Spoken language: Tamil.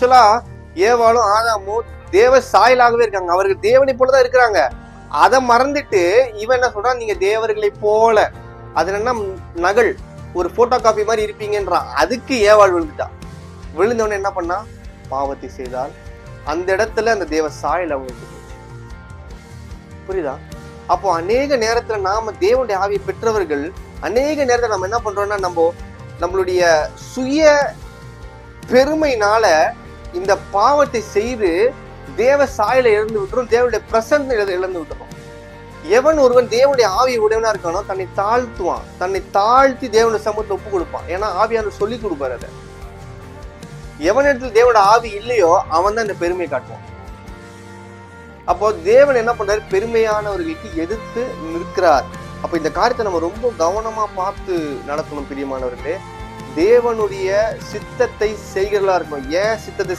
ஆக்சுவலா ஏவாளும் ஆதாமும் தேவ சாயலாகவே இருக்காங்க, அவர்கள் தேவனை போலதான் இருக்கிறாங்க. அதை மறந்துட்டு இவன் என்ன சொல்றான், நீங்க தேவர்களை போல, அது என்ன நகல், ஒரு போட்டோ காப்பி மாதிரி இருப்பீங்கன்றான். அதுக்கு ஏவாள் விழுந்துட்டான். விழுந்தவன என்ன பண்ணா, பாவத்தை செய்தால் அந்த இடத்துல அந்த தேவ சாயல் அவங்களுக்கு புரியுதா? அப்போ அநேக நேரத்துல நாம தேவனுடைய ஆவியை பெற்றவர்கள் அநேக நேரத்துல நம்ம என்ன பண்றோம்னா, நம்மளுடைய சுய பெருமையினால இந்த பாவத்தை செய்து தேவ சாயலை இழந்து விட்டுரும், தேவனுடைய பிரசன்ன இழந்து விட்டுரும். எவன் ஒருவன் தேவனுடைய ஆவியை உடையவனா இருக்கானோ தன்னை தாழ்த்துவான், தன்னை தாழ்த்தி தேவனுடைய சமூகத்தை ஒப்பு கொடுப்பான். ஏன்னா ஆவியானவர் சொல்லி கொடுப்பாரு. அதை எவன் இடத்துல தேவனோட ஆவி இல்லையோ அவன் தான் இந்த பெருமையை காட்டுவான். அப்போ தேவன் என்ன பண்றாரு, பெருமையானவர்களுக்கு எதிர்த்து நிற்கிறார். அப்ப இந்த காரியத்தை நம்ம ரொம்ப கவனமா பார்த்து நடத்தணும் பிரியமானவர்களே. தேவனுடைய சித்தத்தை செய்கிறதா இருக்கணும். ஏன் சித்தத்தை